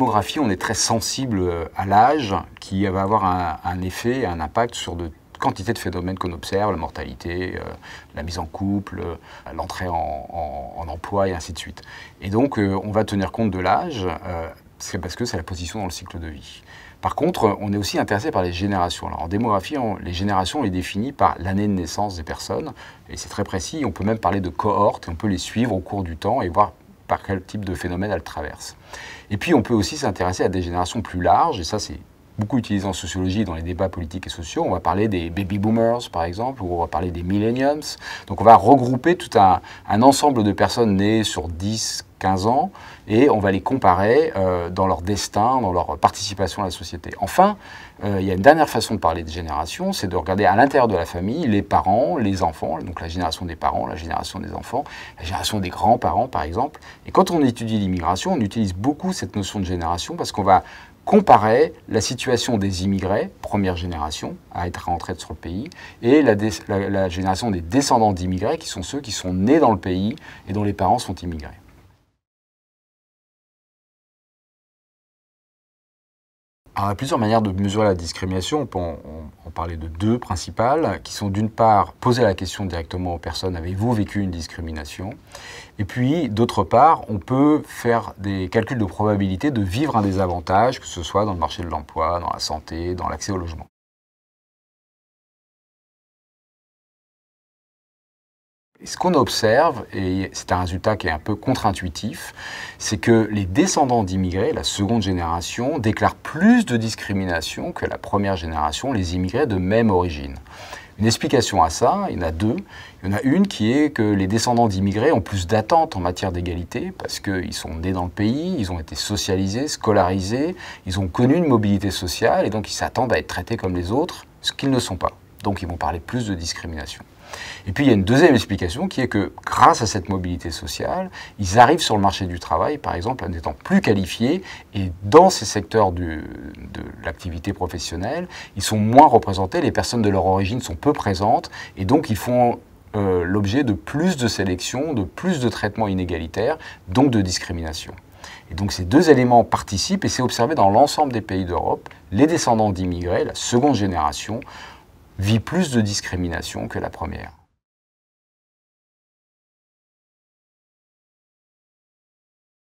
démographie, on est très sensible à l'âge qui va avoir un effet, un impact sur de quantité de phénomènes qu'on observe, la mortalité, la mise en couple, l'entrée en emploi et ainsi de suite. Et donc on va tenir compte de l'âge, parce que c'est la position dans le cycle de vie. Par contre, on est aussi intéressé par les générations. Alors en démographie, les générations, on les définit par l'année de naissance des personnes, et c'est très précis. On peut même parler de cohortes, et on peut les suivre au cours du temps et voir par quel type de phénomène elles traversent. Et puis on peut aussi s'intéresser à des générations plus larges, et ça c'est beaucoup utilisé en sociologie dans les débats politiques et sociaux. On va parler des baby boomers, par exemple, ou on va parler des millenniums. Donc on va regrouper tout un ensemble de personnes nées sur 10, 15 ans, et on va les comparer dans leur destin, dans leur participation à la société. Enfin, il y a une dernière façon de parler de génération, c'est de regarder à l'intérieur de la famille les parents, les enfants, donc la génération des parents, la génération des enfants, la génération des grands-parents, par exemple. Et quand on étudie l'immigration, on utilise beaucoup cette notion de génération parce qu'on va comparer la situation des immigrés, première génération, à être rentrés sur le pays, et la génération des descendants d'immigrés, qui sont ceux qui sont nés dans le pays et dont les parents sont immigrés. Alors, il y a plusieurs manières de mesurer la discrimination. On peut en parler de deux principales, qui sont d'une part poser la question directement aux personnes, avez-vous vécu une discrimination? Et puis d'autre part, on peut faire des calculs de probabilité de vivre un désavantage, que ce soit dans le marché de l'emploi, dans la santé, dans l'accès au logement. Et ce qu'on observe, et c'est un résultat qui est un peu contre-intuitif, c'est que les descendants d'immigrés, la seconde génération, déclarent plus de discrimination que la première génération, les immigrés de même origine. Une explication à ça, il y en a deux. Il y en a une qui est que les descendants d'immigrés ont plus d'attentes en matière d'égalité parce qu'ils sont nés dans le pays, ils ont été socialisés, scolarisés, ils ont connu une mobilité sociale et donc ils s'attendent à être traités comme les autres, ce qu'ils ne sont pas. Donc ils vont parler plus de discrimination. Et puis il y a une deuxième explication qui est que grâce à cette mobilité sociale, ils arrivent sur le marché du travail, par exemple, en étant plus qualifiés, et dans ces secteurs de l'activité professionnelle, ils sont moins représentés, les personnes de leur origine sont peu présentes, et donc ils font l'objet de plus de sélection, de plus de traitements inégalitaires, donc de discrimination. Et donc ces deux éléments participent, et c'est observé dans l'ensemble des pays d'Europe, les descendants d'immigrés, la seconde génération, vit plus de discrimination que la première.